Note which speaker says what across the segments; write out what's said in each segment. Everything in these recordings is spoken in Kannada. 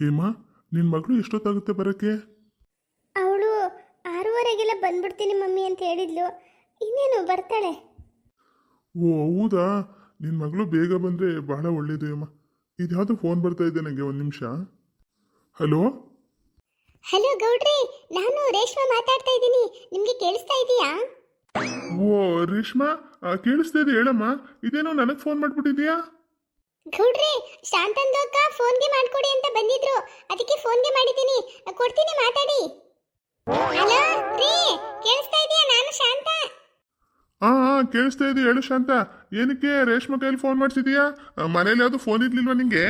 Speaker 1: ಹೇಮಾ, ನಿನ್ನ ಮಗಳು ಎಷ್ಟೊತ್ತಾಗುತ್ತೆ ಬರೋಕ್ಕೆ?
Speaker 2: ಅವಳು 6:30ಗೆಲ್ಲ ಬಂದ್ಬಿಡ್ತೀನಿ ಮಮ್ಮಿ ಅಂತ ಹೇಳಿದ್ಲು. ಇನ್ನೇನು ಬರ್ತಾಳೆ.
Speaker 1: ಓ ಹೌದಾ, ನಿನ್ನ ಮಗಳು ಬೇಗ ಬಂದರೆ ಬಹಳ ಒಳ್ಳೇದು ಹೇಮಾ. ಇದ್ಯಾವುದು ಫೋನ್ ಬರ್ತಾ ಇದೆ ನನಗೆ, ಒಂದು ನಿಮಿಷ. ಹಲೋ.
Speaker 2: ಹಲೋ ಗೌಡ್ರಿ, ನಾನು ರೇಷ್ಮಾ ಮಾತಾಡ್ತಾ ಇದ್ದೀನಿ. ನಿಮಗೆ ಕೇಳಿಸ್ತಾ ಇದೆಯಾ?
Speaker 1: ಓ ರೇಷ್ಮಾ, ಕೇಳಿಸ್ತಾ ಇದೆ, ಹೇಳಮ್ಮ. ಇದೇನೋ ನನಗೆ ಫೋನ್ ಮಾಡಿಬಿಟ್ಟಿದ್ಯಾ?
Speaker 2: ಗೌಡ್ರಿ, ಶಾಂತಂದೋಕ ಫೋನ್ಗೆ ಮಾಡ್ಕೊಡಿ ಅಂತ ಬಂದಿದ್ರು, ಅದಕ್ಕೆ ಫೋನ್ಗೆ ಮಾಡಿದ್ದೀನಿ. ಕೊಡ್ತೀನಿ, ಮಾತಾಡಿ. ಹಲೋ ರೀ, ಕೇಳಿಸ್ತಾ ಇದೆಯಾ? ನಾನು ಶಾಂತ.
Speaker 1: ಹಾಂ ಕೇಳಿಸ್ತಾ ಇದೆ, ಹೇಳು ಶಾಂತ. ಏನಕ್ಕೆ ರೇಷ್ಮಾ ಕೈಯಲ್ಲಿ ಫೋನ್ ಮಾಡಿಸಿದ್ಯಾ? ಮನೇಲಿ ಯಾವುದು ಫೋನ್ ಇರ್ಲಿಲ್ವಾ ನಿಂಗೆ?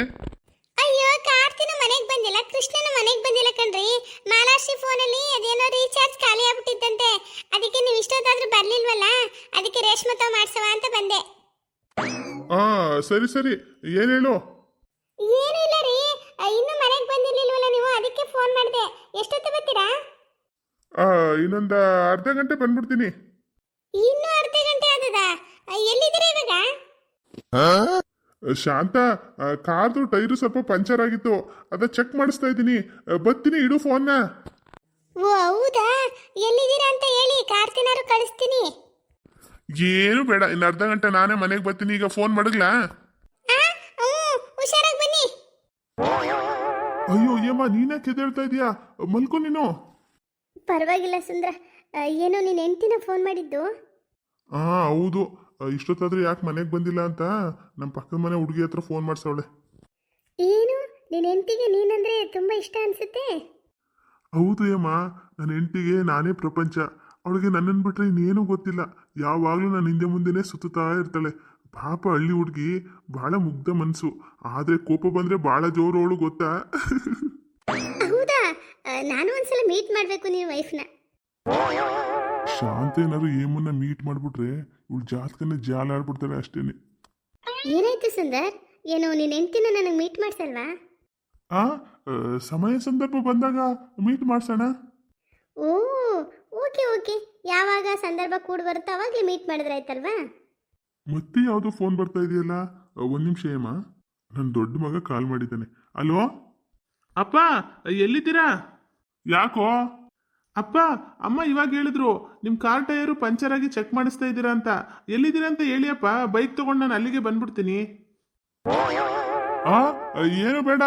Speaker 2: ಅಯ್ಯೋ, ಕಾರ್ತಿನ ಮನೆಗೆ ಬಂದಿಲ್ಲ, ಕೃಷ್ಣನ ಮನೆಗೆ ಬಂದಿಲ್ಲ ಕಣ್ರಿ. ಮಾಲಾಶ್ರೀ ಫೋನಲ್ಲಿ ಅದೇನೋ ರೀಚಾರ್ಜ್ ಖಾಲಿ ಆಗ್ಬಿಟ್ಟಿತ್ತಂತೆ. ಅದಕ್ಕೆ ನೀವು ಇಷ್ಟೊತ್ತಾದ್ರೂ ಬರ್ಲಿಲ್ವಲ್ಲ, ಅದಕ್ಕೆ ರೇಷ್ಮಾ ತಾವ್ ಮಾಡ್ಸವ ಅಂತ ಬಂದೆ.
Speaker 1: ಹಾಂ ಸರಿ ಸರಿ, ಏನು ಹೇಳು?
Speaker 2: ಏನೂ ಇಲ್ಲ ರೀ, ಇನ್ನು ಮನೆಗೆ ಬಂದಿರ್ಲಿಲ್ವಲ್ಲ ನೀವು, ಅದಕ್ಕೆ ಫೋನ್ ಮಾಡಿದೆ. ಎಷ್ಟೊತ್ತು ಬರ್ತೀರಾ?
Speaker 1: ಇನ್ನೊಂದು ಅರ್ಧ ಗಂಟೆ ಬಂದ್ಬಿಡ್ತೀನಿ.
Speaker 2: ಇನ್ನು ಅರ್ಧ ಗಂಟೆ ಆದದಾ? ಎಲ್ಲಿದ್ದೀರಾ ಇವಾಗ?
Speaker 1: ಶಾಂತ, ಕಾರ್ದು ಟೈರು ಸ್ವಲ್ಪ ಪಂಚರ್ ಆಗಿತ್ತು, ಅದ ಚೆಕ್ ಮಾಡಿಸ್ತಾ ಇದ್ದೀನಿ. ಬರ್ತೀನಿ, ಇಡು ಫೋನ್ನ.
Speaker 2: ಓ ಹೌದಾ, ಎಲ್ಲಿದ್ದೀರಾ ಅಂತ ಹೇಳಿ, ಕಾರ್ತಿನಾರು ಕಳಿಸ್ತೀನಿ.
Speaker 1: ಏನು ಬೇಡ, ಇನ್ನು ಅರ್ಧ ಗಂಟೆ ನಾನೇ ಮನೆಗೆ ಬರ್ತೀನಿ. ಈಗ ಫೋನ್ ಮಾಡಿಗ್ಲಾ?
Speaker 2: ಹುಷಾರಾಗಿ ಬನ್ನಿ.
Speaker 1: ಅಯ್ಯೋ ಏಮ್ಮ, ನೀನೇ ಕೆದೇಳ್ತಾ ಇದೀಯಾ? ಮಲ್ಕೊ ನೀನು.
Speaker 2: ಪರವಾಗಿಲ್ಲ ಸುಂದ್ರ. ಏನೋ ನೀನು ಹೆಂಡ್ತಿನ ಫೋನ್ ಮಾಡಿದ್ದು?
Speaker 1: ಹೌದು. ಇಷ್ಟೊತ್ತಾದ್ರೆ ಯಾಕೆ ಮನೆಗೆ ಬಂದಿಲ್ಲ ಅಂತ ನಮ್ಮ ಪಕ್ಕದ ಮನೆ ಹುಡುಗಿ ಹತ್ರ ಫೋನ್ ಮಾಡ್ಸವಳೆ.
Speaker 2: ಏನು, ನಿನ್ನ ಹೆಂಡ್ತಿಗೆ ನೀನಂದ್ರೆ ತುಂಬಾ ಇಷ್ಟ ಅನ್ಸುತ್ತೆ?
Speaker 1: ಹೌದು ಏಮ್ಮ, ನನ್ನ ಹೆಂಡತಿಗೆ ನಾನೇ ಪ್ರಪಂಚ. ಅವಳಿಗೆ ನನ್ನನ್ನು ಬಿಟ್ರೆ ಇನ್ನೇನು ಗೊತ್ತಿಲ್ಲ. ಯಾವಾಗಲೂ ನನ್ನ ಹಿಂದೆ ಮುಂದೆನೇ ಸುತ್ತಾ ಇರ್ತಾಳೆ. ಪಾಪ ಹಳ್ಳಿ ಹುಡುಗಿ, ಬಹಳ ಮುಗ್ಧ ಮನಸ್ಸು. ಆದರೆ ಕೋಪ ಬಂದರೆ ಭಾಳ ಜೋರು ಅವಳು, ಗೊತ್ತಾ?
Speaker 2: ಹೌದಾ, ನಾನು ಒಂದ್ಸಲ ಮೀಟ್ ಮಾಡಬೇಕು ನಿಮ್ಮ ವೈಫ್ನ.
Speaker 1: ಶಾಂತ ಏನಾದ್ರು ಏಮನ್ನ ಮೀಟ್ ಮಾಡಿಬಿಟ್ರೆ ಇವಳು ಜಾತಕನ ಜಾಲ ಆಡ್ಬಿಡ್ತಾಳೆ ಅಷ್ಟೇನೆ.
Speaker 2: ಏನಾಯ್ತು ಸುಂದರ್, ಏನು ನಿನ್ನ ಹೆಂಡ್ತಿನ ನನಗೆ ಮೀಟ್ ಮಾಡ್ಸಲ್ವಾ?
Speaker 1: ಆ ಸಮಯ ಸಂದರ್ಭ ಬಂದಾಗ ಮೀಟ್ ಮಾಡ್ಸೋಣ.
Speaker 2: ಓ ಓಕೆ ಓಕೆ, ಯಾವಾಗ ಸಂದರ್ಭ ಕೂಡ ಬರುತ್ತೋ ಅವಾಗಲೇ ಮೀಟ್ ಮಾಡಿದ್ರೆ ಆಯ್ತಲ್ವಾ?
Speaker 1: ಮತ್ತೆ ಯಾವುದೋ ಫೋನ್ ಬರ್ತಾ ಇದೆಯಲ್ಲ. ಒಂದು ನಿಮಿಷ ಏಮ, ನನ್ನ ದೊಡ್ಡ ಮಗ ಕಾಲ್ ಮಾಡಿದ್ದಾನೆ. ಅಲೋ
Speaker 3: ಅಪ್ಪ, ಎಲ್ಲಿದ್ದೀರಾ?
Speaker 1: ಯಾಕೋ?
Speaker 3: ಅಪ್ಪ, ಅಮ್ಮ ಇವಾಗ ಹೇಳಿದ್ರು ನಿಮ್ಮ ಕಾರ್ ಟೈರು ಪಂಚರ್ ಆಗಿ ಚೆಕ್ ಮಾಡಿಸ್ತಾ ಇದ್ದೀರಾ ಅಂತ. ಎಲ್ಲಿದ್ದೀರಾ ಅಂತ ಹೇಳಿ ಅಪ್ಪ, ಬೈಕ್ ತಗೊಂಡು ನಾನು ಅಲ್ಲಿಗೆ ಬಂದ್ಬಿಡ್ತೀನಿ.
Speaker 1: ಆ ಏನು ಬೇಡ,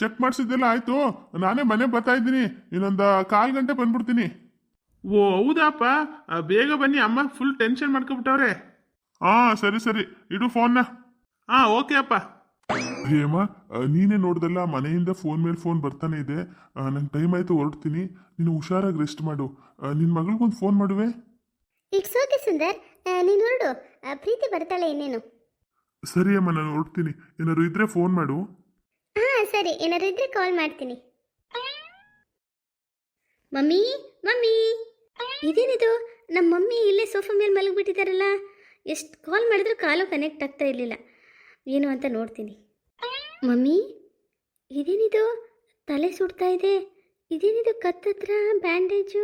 Speaker 1: ಚೆಕ್ ಮಾಡಿಸಿದ್ದೆಲ್ಲ ಆಯ್ತು. ನಾನೇ ಮನೆ ಬರ್ತಾ ಇದ್ದೀನಿ, ಇನ್ನೊಂದು 1/4 ಗಂಟೆ ಬಂದ್ಬಿಡ್ತೀನಿ.
Speaker 3: ಓ ಹೌದಪ್ಪ, ಬೇಗ ಬನ್ನಿ, ಅಮ್ಮ ಫುಲ್ ಟೆನ್ಷನ್ ಮಾಡ್ಕೊಬಿಟ್ಟವ್ರೆ.
Speaker 1: ಸರಿ ಸರಿ, ಇಡು ಫೋನ್ನ.
Speaker 3: ಓಕೆ ಅಪ್ಪ.
Speaker 1: ಹೇಮ, ನೀನೇ ನೋಡ್ದಲ್ಲ, ಮನೆಯಿಂದ ಫೋನ್ ಮೇಲೆ ಫೋನ್ ಬರ್ತಾನೆ ಇದೆ. ನಂಗೆ ಟೈಮ್ ಆಯ್ತು, ಹೊರಡ್ತೀನಿ. ನೀನು ಹುಷಾರಾಗಿ ರೆಸ್ಟ್ ಮಾಡು. ನಿನ್ನ ಮಗಳಿಗೊಂದು ಫೋನ್ ಮಾಡುವೆ?
Speaker 2: ಇಟ್ಸ್ ಓಕೆ ಸುಂದರ್, ನೀನು ಹೊರಡು. ಪ್ರೀತಿ ಬರ್ತಾಳೆ ಇನ್ನೇನು.
Speaker 1: ಸರಿ ಅಮ್ಮ, ನಾನು ಹೊರಡ್ತೀನಿ. ಏನಾದ್ರು ಇದ್ರೆ ಫೋನ್ ಮಾಡು.
Speaker 2: ಸರಿ, ಏನಾದ್ರು ಇದ್ರೆ ಕಾಲ್ ಮಾಡ್ತೀನಿ. ಮಮ್ಮಿ ಮಮ್ಮಿ, ಇದೇನಿದು? ನಮ್ಮ ಮಮ್ಮಿ ಇಲ್ಲೇ ಸೋಫಾ ಮೇಲೆ ಮಲಗಿಬಿಟ್ಟಿದ್ದಾರಲ್ಲ. ಎಷ್ಟು ಕಾಲ್ ಮಾಡಿದ್ರು ಕಾಲು ಕನೆಕ್ಟ್ ಆಗ್ತಾ ಇರಲಿಲ್ಲ. ಏನು ಅಂತ ನೋಡ್ತೀನಿ. ಮಮ್ಮಿ, ಇದೇನಿದು? ತಲೆ ಸುಡ್ತಾ ಇದೆ. ಇದೇನಿದು ಕತ್ತತ್ರ ಬ್ಯಾಂಡೇಜು?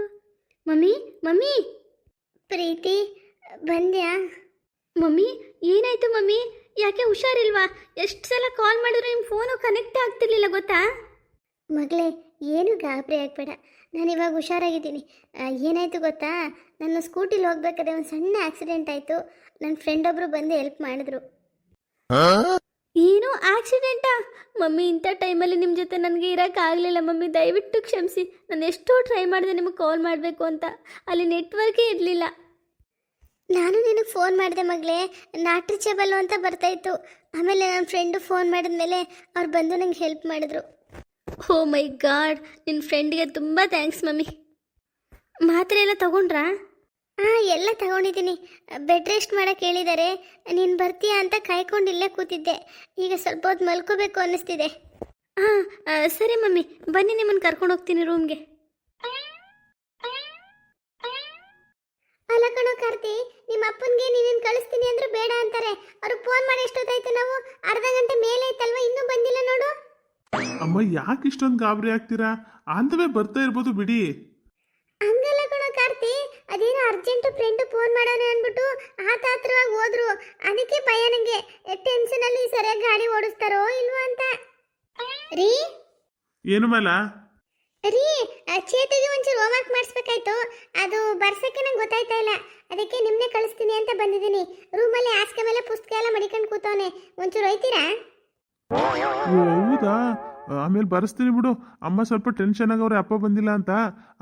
Speaker 2: ಮಮ್ಮಿ ಮಮ್ಮಿ, ಪ್ರೀತಿ ಬಂದ್ಯಾ? ಮಮ್ಮಿ ಏನಾಯ್ತು ಮಮ್ಮಿ? ಯಾಕೆ ಹುಷಾರಿಲ್ವಾ? ಎಷ್ಟು ಸಲ ಕಾಲ್ ಮಾಡಿದ್ರು ನಿಮ್ಮ ಫೋನು ಕನೆಕ್ಟ್ ಆಗ್ತಿರ್ಲಿಲ್ಲ, ಗೊತ್ತಾ? ಮಗಳೇ, ಏನು ಗಾಬರಿ ಆಗಬೇಡ, ನಾನು ಇವಾಗ ಹುಷಾರಾಗಿದ್ದೀನಿ. ಏನಾಯಿತು ಗೊತ್ತಾ, ನನ್ನ ಸ್ಕೂಟಿಲಿ ಹೋಗ್ಬೇಕಾದ್ರೆ ಒಂದು ಸಣ್ಣ ಆಕ್ಸಿಡೆಂಟ್ ಆಯಿತು. ನನ್ನ ಫ್ರೆಂಡ್ ಒಬ್ಬರು ಬಂದು ಹೆಲ್ಪ್ ಮಾಡಿದ್ರು. ಏನು ಆಕ್ಸಿಡೆಂಟಾ? ಮಮ್ಮಿ, ಇಂಥ ಟೈಮಲ್ಲಿ ನಿಮ್ಮ ಜೊತೆ ನನಗೆ ಇರೋಕ್ಕಾಗಲಿಲ್ಲ ಮಮ್ಮಿ, ದಯವಿಟ್ಟು ಕ್ಷಮಿಸಿ. ನಾನು ಎಷ್ಟೋ ಟ್ರೈ ಮಾಡಿದೆ ನಿಮಗೆ ಕಾಲ್ ಮಾಡಬೇಕು ಅಂತ, ಅಲ್ಲಿ ನೆಟ್ವರ್ಕೇ ಇರಲಿಲ್ಲ. ನಾನು ನಿನಗೆ ಫೋನ್ ಮಾಡಿದೆ ಮಗಳೇ, ನಾಟ್ ರೀಚಬಲ್ ಅಂತ ಬರ್ತಾಯಿತ್ತು. ಆಮೇಲೆ ನನ್ನ ಫ್ರೆಂಡು ಫೋನ್ ಮಾಡಿದ್ಮೇಲೆ ಅವ್ರು ಬಂದು ನಂಗೆ ಹೆಲ್ಪ್ ಮಾಡಿದ್ರು. ಓ ಮೈ ಗಾಡ್, ನಿನ್ನ ಫ್ರೆಂಡ್ಗೆ ತುಂಬ ಥ್ಯಾಂಕ್ಸ್ ಮಮ್ಮಿ. ಮಾತ್ರೆ ಎಲ್ಲ ತಗೊಂಡ್ರಾ? ಎಲ್ಲ ತಗೊಂಡಿದ್ದೀನಿ. ಬೆಡ್ ರೆಸ್ಟ್ ಮಾಡೋಕ್ಕೆ ಹೇಳಿದ್ದಾರೆ. ನೀನು ಬರ್ತೀಯಾ ಅಂತ ಕಾಯ್ಕೊಂಡು ಇಲ್ಲೇ ಕೂತಿದ್ದೆ. ಈಗ ಸ್ವಲ್ಪ ಹೊತ್ತು ಮಲ್ಕೋಬೇಕು ಅನ್ನಿಸ್ತಿದೆ. ಸರಿ ಮಮ್ಮಿ, ಬನ್ನಿ, ನಿಮ್ಮನ್ನು ಕರ್ಕೊಂಡು ಹೋಗ್ತೀನಿ ರೂಮ್ಗೆ. ಅಲ್ಲ ಕಣೋ ಕಾರ್ತಿ, ನಿಮ್ಮ ಅಪ್ಪನಿಗೆ ನೀನೇನು ಕಳಿಸ್ತೀನಿ ಅಂದ್ರೆ ಬೇಡ ಅಂತಾರೆ. ಅವರು ಫೋನ್ ಮಾಡಿ ಎಷ್ಟೊತ್ತಾಯ್ತು? ನಾವು ಅರ್ಧ ಗಂಟೆ ಮೇಲೆ ಆಯ್ತಲ್ವಾ, ಇನ್ನೂ ಬಂದಿಲ್ಲ ನೋಡು.
Speaker 3: ಅಮ್ಮ, ಯಾಕೆ ಇಷ್ಟೊಂದು ಗಾಬರಿ ಆಗ್ತೀರಾ? ಆಂತವೇ ಬರ್ತಾ ಇರ್ಬೋದು ಬಿಡಿ.
Speaker 2: ಹಂಗಲ್ಲ ಕಣೋ ಕಾರ್ತಿ, ಅದೇನೋ ಅರ್ಜೆಂಟ್ ಫ್ರೆಂಡ್ ಫೋನ್ ಮಾಡೋಣ ಅಂದ್ಬಿಟ್ಟು ಆತತ್ರವಾಗಿ ಹೋದ್ರು. ಅದಕ್ಕೆ ಭಯ ನನಗೆ. ಟೆನ್ಷನ್ ಅಲ್ಲಿ ಸರಿಯಾಗಿ ಗಾಡಿ ಓಡಿಸ್ತಾರೋ ಇಲ್ವೋ ಅಂತ. ರೀ,
Speaker 3: ಏನು ಮಾಲ?
Speaker 2: ರೀ ಚೇತುಗೆ ಒಂಚೂರು ಹೋಮ್ವರ್ಕ್ ಮಾಡಿಸ್ಬೇಕಾಯ್ತು, ಅದು ಬರ್ಸಕ್ಕೆ ನಂಗೆ ಗೊತ್ತಾಯ್ತಾ ಇಲ್ಲ, ಅದಕ್ಕೆ ನಿಮ್ಮನ್ನೇ ಕಳಿಸ್ತೀನಿ ಅಂತ ಬಂದಿದ್ದೀನಿ. ರೂಮಲ್ಲಿ ಹಾಸಿಗೆ ಮೇಲೆ ಪುಸ್ತಕ ಎಲ್ಲ ಮಡಿಕೊಂಡು ಕೂತವನೆ, ಒಂಚೂರು ಒಯ್ತೀರಾ?
Speaker 3: ಓ ಹೌದಾ? ಆಮೇಲೆ ಬರೆಸ್ತೀನಿ ಬಿಡು. ಅಮ್ಮ ಸ್ವಲ್ಪ ಟೆನ್ಷನ್ ಆಗವ್ರೆ ಅಪ್ಪ ಬಂದಿಲ್ಲ ಅಂತ.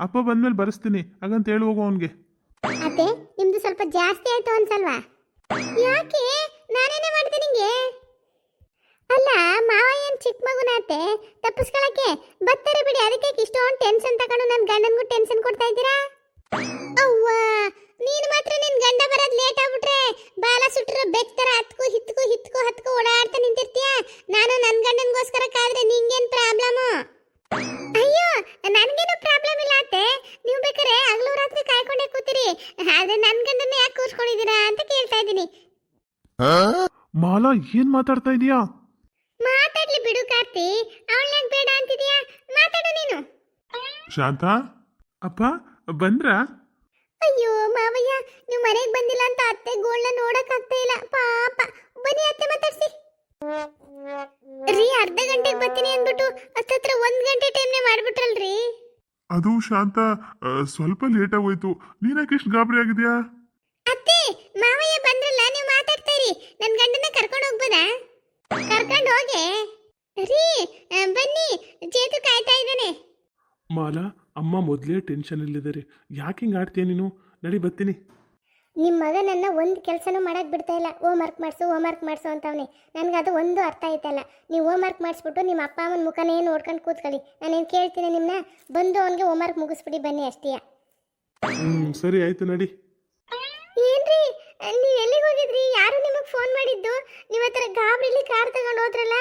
Speaker 3: ಅಪ್ಪ ಬಂದ್ಮೇಲೆ ಬರೆಸ್ತೀನಿ ಹಾಗಂತ ಹೇಳಿ ಹೋಗು ಅವನಿಗೆ.
Speaker 2: ಅತ್ತೆ ನಿಮ್ದು ಸ್ವಲ್ಪ ಜಾಸ್ತಿ ಆಯ್ತು ಅನ್ಸಲ್ವಾ? ಯಾಕೆ? ನಾನೇನೇ ಮಾಡ್ತೀನಿ ನಿಂಗೆ? ಅಲ್ಲ ಮಾವ ಏನ್ ಚಿಕ್ಕ ಮಗುನ ಅತ್ತೆ, ತಪ್ಪಿಸ್ಕೊಳಕ್ಕೆ ಬರ್ತಾರೆ ಬಿಡಿ, ಅದಕ್ಕೆ ಇಷ್ಟೊಂದು ಟೆನ್ಷನ್ ತಗೊಂಡು ನನ್ನ ಗಂಡನಿಗೂ ಟೆನ್ಷನ್ ಕೊಡ್ತಾ ಇದ್ದೀರಾ? ಅವ್ವ ನೀನು ಮಾತ್ರ ನಿನ್ ಗಂಡ ಬರೋದು ಲೇಟ್ ಆಗ್ಬಿಟ್ರೆ ಬಾಲ ಸುಟ್ಟರೆ ಬೆಚ್ಚರ ಹತ್ಕೋ ಓಡಾಡ್ತಾ ನಿಂತಿರ್ತೀಯ. ನಾನು ನನ್ನ ಗಂಡನಿಗೋಸ್ಕರ ಕಾದ್ರೆ ನಿಂಗೇನ್ ಪ್ರಾಬ್ಲಮ್? ಅಯ್ಯೋ ನನ್ಗೇನು ಪ್ರಾಬ್ಲಮ್ ಇಲ್ಲ ಅತ್ತೆ, ನೀವು ಬೇಕಾದ್ರೆ ಹಗಲು ರಾತ್ರಿ ಕಾಯ್ಕೊಂಡೇ ಕೂತೀರಿ, ಆದ್ರೆ ನನ್ನ ಗಂಡನ್ನ ಯಾಕೆ ಕೂರ್ಸ್ಕೊಂಡಿದ್ದೀರಾ ಅಂತ ಕೇಳ್ತಾ ಇದ್ದೀನಿ.
Speaker 3: ಮಾಲಾ ಏನ್ ಮಾತಾಡ್ತಾ ಇದೀಯಾ?
Speaker 2: ಮಾತಾಡ್ಲಿ ಬಿಡು ಕಾರ್ತಿ, ಅವಳನ್ನ ಬೇಡ ಅಂತಿದ್ಯಾ? ಮಾತಾಡು ನೀನು.
Speaker 1: ಶಾಂತ,
Speaker 3: ಅಪ್ಪ ಬಂದ್ರಾ?
Speaker 2: ಅಯ್ಯೋ ಮಾವಯ್ಯ, ನೀವು ಮನೆಗೆ ಬಂದಿಲ್ಲ ಅಂತ ಅತ್ತೆ ಗೋಳ್ನ ನೋಡಕ್ ಆಗ್ತಾ ಇಲ್ಲ, ಪಾಪ. ಬನ್ನಿ ಅತ್ತೆ ಮಾತಾಡ್ಸಿ. ರೀ ಅರ್ಧ ಗಂಟೆಗೆ ಬರ್ತೀನಿ ಅಂದ್ಬಿಟ್ಟು ಹತ್ತತ್ರ 1 ಗಂಟೆ ಟೈಮ್ನೇ ಮಾಡ್ಬಿಟ್ರಲ್ರಿ.
Speaker 1: ಅದು ಶಾಂತ, ಸ್ವಲ್ಪ ಲೇಟ್ ಆಗೋಯ್ತು. ನೀನ್ಯಾಕೆ ಇಷ್ಟು ಗಾಬರಿ ಆಗಿದ್ಯಾ?
Speaker 2: ಅತ್ತೆ ಮಾವಯ್ಯ ಬಂದ್ರಲ್ಲ, ನೀವು ಮಾತಾಡ್ತಾ ಇರಿ, ನನ್ನ ಗಂಡನ ಕರ್ಕೊಂಡು ಹೋಗ್ಬೋದಾ? ಕರ್ಕೊಂಡು ಹೋಗಿ ರೀ. ಬನ್ನಿ, ಚೇತು ಕಾಯ್ತಾ ಇದ್ದಾನೆ.
Speaker 3: ಮಾಲಾ ಅಮ್ಮ ಮೊದಲೇ ಟೆನ್ಷನಲ್ಲಿದ್ದಾರೆ, ಯಾಕೆ ಹಿಂಗೆ ಆಡ್ತೀಯ ನೀನು? ನಡಿ ಬರ್ತೀನಿ.
Speaker 2: ನಿಮ್ಮ ಮಗ ನನ್ನ ಒಂದು ಕೆಲಸನೂ ಮಾಡಕ್ಕೆ ಬಿಡ್ತಾ ಇಲ್ಲ, ಹೋಮ್ವರ್ಕ್ ಮಾಡಿಸು ಅಂತವನೇ. ನನಗೆ ಅದು ಒಂದು ಅರ್ಥ ಆಯ್ತಲ್ಲ. ನೀವು ಹೋಮ್ವರ್ಕ್ ಮಾಡಿಸ್ಬಿಟ್ಟು ನಿಮ್ಮ ಅಪ್ಪ ಅಮ್ಮನ ಮುಖನೇ ನೋಡ್ಕೊಂಡು ಕೂತ್ಕೊಳ್ಳಿ, ನಾನೇನು ಕೇಳ್ತೀನಿ ನಿಮ್ಮನ್ನ. ಬಂದು ಅವನಿಗೆ ಹೋಮ್ವರ್ಕ್ ಮುಗಿಸ್ಬಿಡಿ ಬನ್ನಿ ಅಷ್ಟೇ.
Speaker 3: ಸರಿ ಆಯ್ತು ನಡಿ.
Speaker 2: ಏನ್ರಿ ನೀವು ಎಲ್ಲಿಗೆ ಹೋಗಿದ್ರಿ? ಯಾರು ನಿಮಗೆ ಫೋನ್ ಮಾಡಿದ್ದು? ನೀವು ಹತ್ರ ಗಾಬರಿಲಿ ಕಾರ್ ತಗೊಂಡು ಹೋದ್ರಲ್ಲ,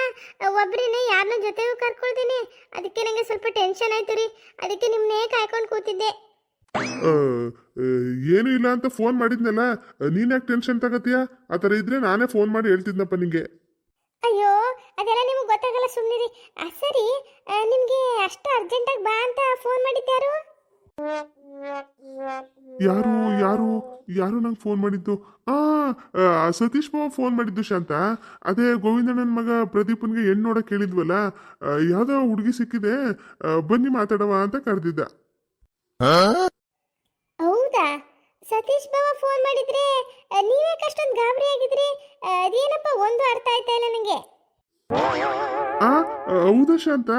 Speaker 2: ಒಬ್ಬರೇನೆ ಯಾರನ್ನ ಜೊತೆಗೂ ಕರ್ಕೊಳ್ತೀನಿ, ಅದಕ್ಕೆ ನನಗೆ ಸ್ವಲ್ಪ ಟೆನ್ಷನ್ ಆಯ್ತು ರೀ, ಅದಕ್ಕೆ ನಿಮ್ಮನ್ನೇ ಕಾಯ್ಕೊಂಡು ಕೂತಿದ್ದೆ.
Speaker 1: ಏನು ಇಲ್ಲ ಅಂತ ಫೋನ್ ಮಾಡಿದ್ನಲ್ಲ, ನೀನ್ ಯಾಕೆ ಟೆನ್ಷನ್ ತಗತೀಯ? ಆ ಥರ ಇದ್ರೆ ನಾನೇ ಫೋನ್ ಮಾಡಿ ಹೇಳ್ತಿದ್ನಪ್ಪ ನಿಂಗೆ.
Speaker 2: ಅಯ್ಯೋ ಅದೆಲ್ಲ ನಿಮಗೆ ಗೊತ್ತಾಗಲ್ಲ, ಸುಮ್ಮನಿರಿ. ಸರಿ, ನಿಮಗೆ ಅಷ್ಟು ಅರ್ಜೆಂಟಾಗಿ ಬಾ ಅಂತ ಫೋನ್ ಮಾಡಿದ್ಯಾರು?
Speaker 1: ಯಾರು ಯಾರು ಯಾರು ನಂಗೆ ಫೋನ್ ಮಾಡಿದ್ದು? ಸತೀಶ್ ಮಾವ ಫೋನ್ ಮಾಡಿದ್ದು ಶಾಂತ. ಅದೇ ಗೋವಿಂದಣ್ಣನ ಮಗ ಪ್ರದೀಪನ್ಗೆ ಹೆಣ್ಣು ನೋಡಕ್ ಹೇಳಿದ್ವಲ್ಲ, ಯಾವ್ದೋ ಹುಡುಗಿ ಸಿಕ್ಕಿದೆ, ಬನ್ನಿ ಮಾತಾಡವ ಅಂತ ಕರೆದಿದ್ದ.
Speaker 2: ಹೌದಾ? ಸತೀಶ್ ಬಾವ ಫೋನ್ ಮಾಡಿದ್ರೆ ನೀವ್ಯಾಕೆ ಅಷ್ಟೊಂದು ಗಾಬರಿ ಆಗಿದ್ರಿ? ಅದೇನಪ್ಪ ಒಂದು ಅರ್ಥ ಆಯ್ತಾ ಇಲ್ಲ ನನಗೆ.
Speaker 1: ಹೌದಾ ಶಾಂತ?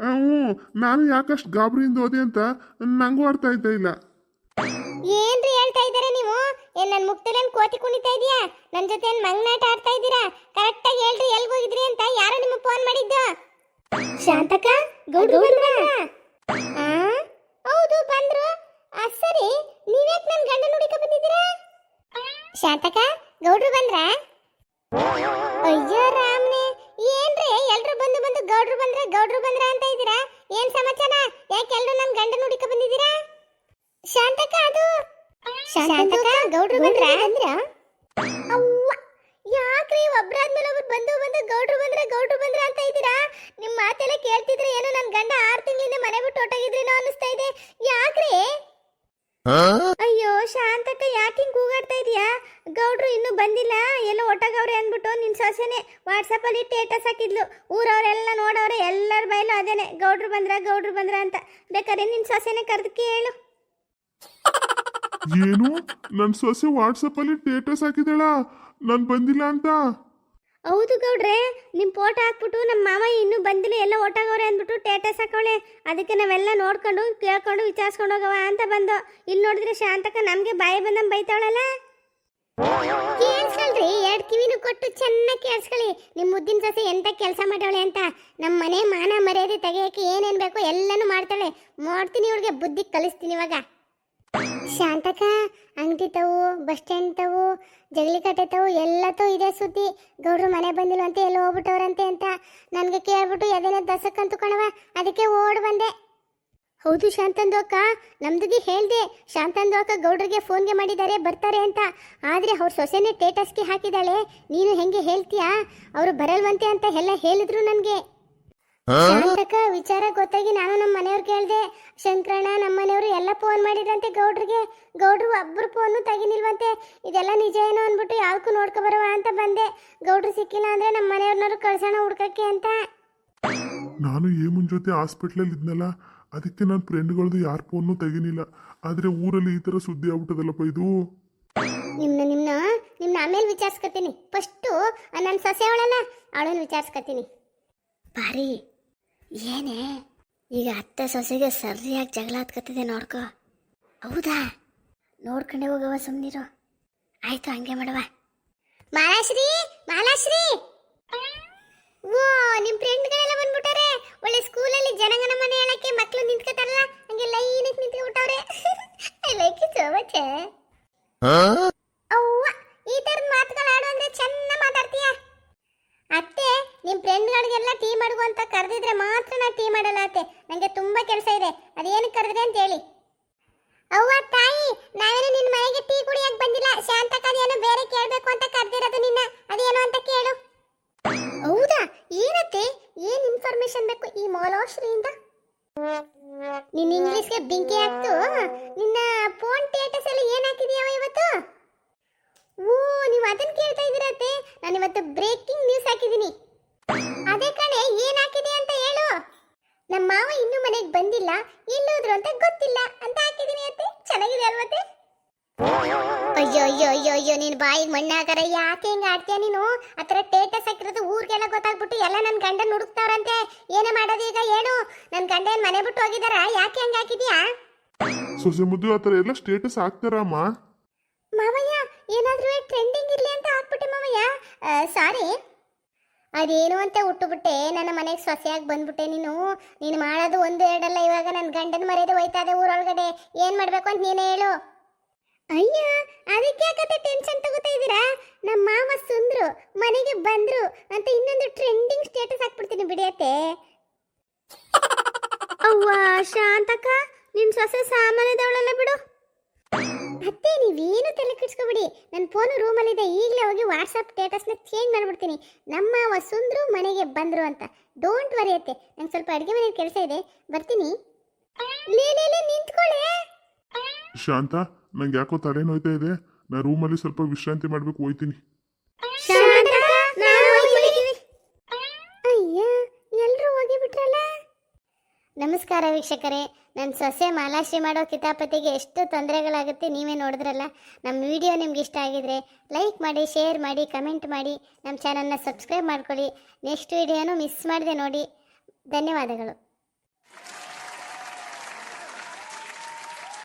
Speaker 1: ಹ್ಞೂ, ನಾನು ಯಾಕಷ್ಟು ಗಾಬರಿಯಿಂದ ಹೋದೆ ಅಂತ ನಂಗೂ ಅರ್ಥ ಆಯ್ತಾ ಇಲ್ಲ.
Speaker 2: ಏನ್ರಿ ಹೇಳ್ತಾ ಇದ್ದೀರಾ ನೀವು? ಏನ್ ನನ್ನ ಮುಕ್ತಲೇನ್ ಕೋತಿ ಕುಣಿತಾ ಇದೀಯಾ? ನನ್ನ ಜೊತೆ ಏನ್ ಮಂಗನಾಟ ಆಡ್ತಾ ಇದ್ದೀರಾ? ಕರೆಕ್ಟಾಗಿ ಹೇಳ್ರಿ, ಎಲ್ಲಿ ಹೋಗಿದ್ರಿ ಅಂತ ಯಾರೋ ನಿಮಗೆ ಫೋನ್ ಮಾಡಿದ್ದು? ಶಾಂತಕ ಗೌಡ್ರು ಬಂದ್ರಾ? ಹೌದು ಬಂದ್ರು. ಸರಿ, ನೀವ್ಯಾಕೆ ನನ್ನ ಗಂಡನ ಹುಡುಕ ಬಂದಿದ್ದೀರಾ? ಶಾಂತಕ ಗೌಡ್ರು ಬಂದ್ರಾ? ಅಯ್ಯೋ ರಾಮ್ನೆ, ಏನ್ರಿ ಎಲ್ರು ಬಂದು ಗೌಡ್ರು ಬಂದ್ರ ಅಂತ ಇದ್ದೀರಾ? ಏನ್ ಸಮಾಚಾರ? ಯಾಕೆ ಎಲ್ರು ನನ್ನ ಗಂಡನ ಹುಡುಕ ಬಂದಿದ್ದೀರಾ? ಶಾಂತಕ ಅದು ಶಾಂತಕ ಗೌಡ್ರು ಬಂದ್ರ? ಅವ್ವ, ಯಾಕ್ರಿ ಒಬ್ರಾದ್ಮೇಲೆ ಒಬ್ರು ಬಂದು ಗೌಡ್ರು ಬಂದ್ರ ಅಂತ ಇದ್ದೀರಾ? ನಿಮ್ಮ ಮಾತೆಲ್ಲ ಕೇಳ್ತಿದ್ರೆ ಏನೋ ನನ್ನ ಗಂಡ 6 ತಿಂಗಳಿಂದ ಮನೆ ಬಿಟ್ಟು ಹೊಟ್ಟೋಗಿದ್ರೇನೋ ಅನ್ನಿಸ್ತಾ ಇದೆ. ಯಾಕ್ರಿ? ಅಯ್ಯೋ ಶಾಂತಕ, ಯಾಕೆ ಹಿಂಗೆ ಕೂಗಾಡ್ತಾ ಇದೀಯಾ? ಗೌಡ್ರು ಇನ್ನೂ ಬಂದಿಲ್ಲ, ಎಲ್ಲೋ ಒಟ್ಟಾಗವ್ರೆ ಅಂದ್ಬಿಟ್ಟು ನಿನ್ನ ಸೊಸೆನೆ ವಾಟ್ಸಪ್ಪಲ್ಲಿ ಸ್ಟೇಟಸ್ ಹಾಕಿದ್ಲು. ಊರವರೆಲ್ಲ ನೋಡವ್ರೆ, ಎಲ್ಲರ ಬಯಲು ಅದೇನೆ, ಗೌಡ್ರು ಬಂದ್ರ ಅಂತ. ಬೇಕಾದ್ರೆ ನಿನ್ನ ಸೊಸೆನೆ ಕರೆದು ಕೇಳು.
Speaker 1: ಏನು, ನನ್ನ ಸೊಸೆ ವಾಟ್ಸಪ್ಪಲ್ಲಿ ಸ್ಟೇಟಸ್ ಹಾಕಿದಾಳ ನಾನು ಬಂದಿಲ್ಲ ಅಂತ?
Speaker 2: ಹೌದು ಗೌಡ್ರೆ, ನಿಮ್ಮ ಫೋಟೋ ಹಾಕ್ಬಿಟ್ಟು ನಮ್ಮ ಮಾವ ಇನ್ನೂ ಬಂದಿಲ್ಲ, ಎಲ್ಲ ಒಟ್ಟಾಗವ್ರೆ ಅಂದ್ಬಿಟ್ಟು ಸ್ಟೇಟಸ್ ಹಾಕೋಳೆ. ಅದಕ್ಕೆ ನಾವೆಲ್ಲ ನೋಡ್ಕೊಂಡು ಕೇಳ್ಕೊಂಡು ವಿಚಾರಿಸ್ಕೊಂಡು ಹೋಗವ ಅಂತ ಬಂದು. ಇಲ್ಲಿ ನೋಡಿದ್ರೆ ಶಾಂತಕ ನಮಗೆ ಬಾಯಿ ಬಂದಂಗೆ ಬೈತಾವಳಲ್ಲ. ಕೇಳಿಸ್ಕೊಳ್ರಿ, 2 ಕಿವಿನೂ ಕೊಟ್ಟು ಚೆನ್ನಾಗಿ ಕೇಳಿಸ್ಕೊಳ್ಳಿ, ನಿಮ್ಮ ಮುದ್ದಿನ ಸೊಸೆ ಎಂತ ಕೆಲಸ ಮಾಡವಳೆ ಅಂತ. ನಮ್ಮ ಮನೆ ಮಾನ ಮರ್ಯಾದೆ ತೆಗೆಯೋಕೆ ಏನೇನು ಬೇಕೋ ಎಲ್ಲನೂ ಮಾಡ್ತಾಳೆ. ಮಾಡ್ತೀನಿ, ಇವಳಿಗೆ ಬುದ್ಧಿ ಕಲಿಸ್ತೀನಿ ಇವಾಗ. ಶಾಂತಕ, ಅಂಗಡಿ ತವು, ಬಸ್ ಸ್ಟ್ಯಾಂಡ್ ತವು, ಜಗಲಿ ಕಟ್ಟೆ ತವು ಎಲ್ಲತೂ ಇದೆ ಸುದ್ದಿ. ಗೌಡ್ರು ಮನೆ ಬಂದಿಲ್ವಂತೆ, ಎಲ್ಲ ಹೋಗ್ಬಿಟ್ಟವ್ರಂತೆ ಅಂತ ನನಗೆ ಕೇಳ್ಬಿಟ್ಟು ಎದೆನೇ ದಸಕ್ಕಂತು ಕಣವ, ಅದಕ್ಕೆ ಓಡ್ ಬಂದೆ. ಹೌದು ಶಾಂತಂದು ಅಕ್ಕ, ನಮ್ದಿಗೆ ಹೇಳ್ದೆ, ಶಾಂತಂದು ಅಕ್ಕ ಗೌಡ್ರಿಗೆ ಫೋನ್ಗೆ ಮಾಡಿದ್ದಾರೆ ಬರ್ತಾರೆ ಅಂತ. ಆದರೆ ಅವ್ರ ಸೊಸೆನೇ ಸ್ಟೇಟಸ್ಗೆ ಹಾಕಿದಾಳೆ. ನೀನು ಹೆಂಗೆ ಹೇಳ್ತೀಯಾ? ಅವರು ಬರಲ್ವಂತೆ ಅಂತ ಎಲ್ಲ ಹೇಳಿದ್ರು ನನಗೆ. ಶಾಂತಕ, ವಿಚಾರ ಗೊತ್ತಾಗಿ ನಾನು ನಮ್ಮ ಮನೆಯವ್ರಿಗೆ ಹೇಳ್ದೆ. ಶಂಕರಣ್ಣ, ನಮ್ಮ ಮನೆಯವರು ಎಲ್ಲ ಫೋನ್ ಮಾಡಿದ್ರಂತೆ ಗೌಡ್ರಿಗೆ. ಗೌಡ್ರು ಒಬ್ಬರು ಫೋನು ತೆಗಿನಿಲ್ವಂತೆ. ಇದೆಲ್ಲ ನಿಜ ಏನೋ ಅಂದ್ಬಿಟ್ಟು ಯಾವ್ದಕ್ಕೂ ನೋಡ್ಕೊ ಬರುವ ಅಂತ ಬಂದೆ. ಗೌಡ್ರು ಸಿಕ್ಕಿಲ್ಲ ಅಂದ್ರೆ ನಮ್ಮ ಮನೆಯವ್ರನ್ನವ್ರು ಕಳ್ಸೋಣ ಹುಡ್ಕಕ್ಕೆ ಅಂತ.
Speaker 1: ನಾನು ಏಮನ್ ಜೊತೆ ಹಾಸ್ಪಿಟ್ಲಲ್ಲಿ ಇದ್ನಲ್ಲ, ಅದಕ್ಕೆ ನನ್ನ ಫ್ರೆಂಡ್ಗಳದ್ದು ಯಾರ ಫೋನು ತೆಗಿನಿಲ್ಲ. ಆದರೆ ಊರಲ್ಲಿ ಈ ಥರ ಸುದ್ದಿ ಆಗ್ಬಿಟ್ಟದಲ್ಲಪ್ಪ ಇದು.
Speaker 2: ನಿಮ್ಮನ್ನ ಆಮೇಲೆ ವಿಚಾರಿಸ್ಕೊತೀನಿ. ಫಸ್ಟು ನನ್ನ ಸೊಸೆ ಅವಳಲ್ಲ, ಅವಳನ್ನು ವಿಚಾರಿಸ್ಕೊತೀನಿ. ಬಾರಿ ಏನೇ ಈಗ ಅತ್ತೆ ಸೊಸೆಗೆ ಸರಿಯಾಗಿ ಜಗಳ ಹತ್ಕತ್ತಿದೆ ನೋಡ್ಕೊ. ಹೌದಾ? ನೋಡ್ಕೊಂಡೆ ಹೋಗವ, ಸುಮ್ಮನಿರು. ಆಯ್ತು, ಹಂಗೆ ಮಾಡವ. ಮಾಲಾಶ್ರೀ, ಮಾಲಾಶ್ರೀ, ಓ ನಿಮ್ಮ ಫ್ರೆಂಡ್ಗಳೆಲ್ಲ ಬಂದ್ಬಿಟ್ಟಾರೆ. ಒಳ್ಳೆ ಸ್ಕೂಲಲ್ಲಿ ಜನಗಣಮನ ಹೇಳಕ್ಕೆ ಮಕ್ಕಳು ನಿಂತ್ಕೋತಾರಲ್ಲ, ಹಂಗೆ ಲೈನಿಗೆ ನಿಂತ್ಕೊಂಡ್ಬಿಟ್ಟವ್ರೆ. I like it so much. ಅವ್ವ, ಈ ಥರದ ಮಾತುಗಳು ಆಡು ಅಂದ್ರೆ ಚೆನ್ನಾಗಿ ಮಾತಾಡ್ತೀಯ. ಅತ್ತೆ, ನಿಮ್ಮ ಫ್ರೆಂಡ್ಗಳಿಗೆಲ್ಲ ಟೀ ಮಾಡುವ ಅಂತ ಕರೆದಿದ್ರೆ ಮಾತ್ರ ನಾ ಟೀ ಮಾಡಲ್ಲ ಅತ್ತೆ. ನನಗೆ ತುಂಬಾ ಕೆಲಸ ಇದೆ. ಅದೇನು ಕರೆದ್ರೆ ಅಂತ ಹೇಳಿ. ಅವ್ವ ತಾಯಿ, ನಾವೇನು ನಿನ್ನ ಮನೆಗೆ ಟೀ ಕುಡಿಯಕ್ಕೆ ಬಂದಿಲ್ಲ. ಶಾಂತಕ್ಕದೇನೋ ಬೇರೆ ಕೇಳಬೇಕು ಅಂತ ಕರೆದಿರೋದು ನಿನ್ನ. ಅದೇನು ಅಂತ ಕೇಳು. ಹೌದಾ? ಏನತ್ತೆ, ಏನು ಇನ್ಫಾರ್ಮೇಶನ್ ಬೇಕು ಈ ಮಾಲಾಶ್ರೀಯಿಂದ? ನಿನ್ನ ಇಂಗ್ಲಿಷ್ಗೆ ಬೆಂಕಿ ಹಾಕ್ತು. ನಿನ್ನ ಫೋನ್ ಸ್ಟೇಟಸ್ ಅಲ್ಲಿ ಏನು ಹಾಕಿದೀಯವ ಇವತ್ತು? ಓ, ನೀವು ಅದನ್ನ ಕೇಳ್ತಾ ಇದ್ದೀರತ್ತೆ. ನಾನು ಇವತ್ತು ಬ್ರೇಕಿಂಗ್ ನ್ಯೂಸ್ ಹಾಕಿದ್ದೀನಿ. ಅದೇ ಕಣೆ, ಏನು ಹಾಕಿದೆ ಅಂತ ಹೇಳು. ನಮ್ಮ ಮಾವ ಇನ್ನೂ ಮನೆಗೆ ಬಂದಿಲ್ಲ, ಎಲ್ಲೋದ್ರು ಅಂತ ಗೊತ್ತಿಲ್ಲ ಅಂತ ಹಾಕಿದ್ದೀನಿ ಅತ್ತೆ. ಚೆನ್ನಾಗಿದೆ ಅಲ್ವತ್ತೆ? ಅಯ್ಯೋ ಅಯ್ಯೋ ಅಯ್ಯೋ ಅಯ್ಯೋ, ನೀನು ಬಾಯಿಗೆ ಮಣ್ಣು ಹಾಕರ. ಯಾಕೆ ಹಿಂಗೆ ಆಡ್ತೀಯ ನೀನು? ಆ ಥರ ಸ್ಟೇಟಸ್ ಹಾಕಿರೋದು ಊರಿಗೆಲ್ಲ ಗೊತ್ತಾಗ್ಬಿಟ್ಟು ಎಲ್ಲ ನನ್ನ ಗಂಡನ ಹುಡುಕ್ತಾವ್ರಂತೆ. ಏನೇ ಮಾಡೋದು ಈಗ ಹೇಳು? ನನ್ನ ಗಂಡ ಏನು ಮನೆ ಬಿಟ್ಟು ಹೋಗಿದಾರ? ಯಾಕೆ ಹಂಗೆ ಹಾಕಿದ್ಯಾ?
Speaker 1: ಸೊಸೆ ಮುದ್ದು ಆ ಥರ ಎಲ್ಲ ಸ್ಟೇಟಸ್ ಹಾಕ್ತಾರಮ್ಮ.
Speaker 2: ಮಾವಯ್ಯ, ಏನಾದ್ರೂ ಟ್ರೆಂಡಿಂಗ್ ಇರ್ಲಿ ಅಂತ ಹಾಕ್ಬಿಟ್ಟೆ ಮಾವಯ್ಯ. ಸಾರಿ, ಅದೇನು ಅಂತ ಹುಟ್ಟುಬಿಟ್ಟೆ. ನನ್ನ ಮನೆಗೆ ಸೊಸೆಯಾಗಿ ಬಂದ್ಬಿಟ್ಟೆ ನೀನು. ನೀನು ಮಾಡೋದು ಒಂದು ಎರಡಲ್ಲ. ಇವಾಗ ನನ್ನ ಗಂಡನ ಮರ್ಯಾದೆ ಹೋಯ್ತಾ ಇದೆ ಊರೊಳಗಡೆ. ಏನು ಮಾಡಬೇಕು ಅಂತ ನೀನೇ ಹೇಳು. ಅಯ್ಯ, ಅದಕ್ಕೆ ಯಾಕತ್ತೆ ಟೆನ್ಷನ್ ತಗೋತಾ ಇದ್ದೀರಾ? ನಮ್ಮ ಮಾವ ಸುಂದ್ರು ಮನೆಗೆ ಬಂದ್ರು ಅಂತ ಇನ್ನೊಂದು ಟ್ರೆಂಡಿಂಗ್ ಸ್ಟೇಟಸ್ ಹಾಕ್ಬಿಡ್ತೀನಿ ಬಿಡಿಯತ್ತೆ. ಅವ್ವ ಶಾಂತಕ್ಕ, ನಿನ್ನ ಸೊಸೆ ಸಾಮಾನ್ಯದವಳಲ್ಲ ಬಿಡು. ಅತ್ತೆ, ನೀವೇನು ತಲೆ ಕೆಡ್ಸ್ಕೊಬಿಡಿ. ನನ್ನ ಫೋನು ರೂಮಲ್ಲಿದೆ. ಈಗಲೇ ಹೋಗಿ ವಾಟ್ಸಪ್ ಸ್ಟೇಟಸ್ನ ಚೇಂಜ್ ಮಾಡಿಬಿಡ್ತೀನಿ. ನಮ್ಮ ವಸುಂದ್ರು ಮನೆಗೆ ಬಂದರು ಅಂತ. ಡೋಂಟ್ ವರಿ ಅತ್ತೆ. ನಂಗೆ ಸ್ವಲ್ಪ ಅಡುಗೆ ಮನೆ ಕೆಲಸ ಇದೆ, ಬರ್ತೀನಿ. ಲೇ ನಿಂತ್ಕೊಳ್ಳೆ.
Speaker 1: ಶಾಂತ, ನಂಗೆ ಯಾಕೋ ತಲೆ ನೋಯ್ತಾ ಇದೆ. ನಾ ರೂಮಲ್ಲಿ ಸ್ವಲ್ಪ ವಿಶ್ರಾಂತಿ ಮಾಡ್ಬೇಕು, ಹೋಯ್ತೀನಿ.
Speaker 2: ಅಯ್ಯ, ಎಲ್ಲರೂ ಹೋಗಿಬಿಟ್ರಲ್ಲ. ನಮಸ್ಕಾರ ವೀಕ್ಷಕರೇ. ನನ್ನ ಸೊಸೆ ಮಾಲಾಶ್ರೀ ಮಾಡೋ ಕಿತಾಪತಿಗೆ ಎಷ್ಟು ತೊಂದರೆಗಳಾಗುತ್ತೆ ನೀವೇ ನೋಡಿದ್ರಲ್ಲ. ನಮ್ಮ ವಿಡಿಯೋ ನಿಮ್ಗೆ ಇಷ್ಟ ಆಗಿದ್ರೆ ಲೈಕ್ ಮಾಡಿ, ಶೇರ್ ಮಾಡಿ, ಕಮೆಂಟ್ ಮಾಡಿ, ನಮ್ಮ ಚಾನಲ್ನ ಸಬ್ಸ್ಕ್ರೈಬ್ ಮಾಡ್ಕೊಳ್ಳಿ. ನೆಕ್ಸ್ಟ್ ವಿಡಿಯೋನು ಮಿಸ್ ಮಾಡದೆ ನೋಡಿ. ಧನ್ಯವಾದಗಳು.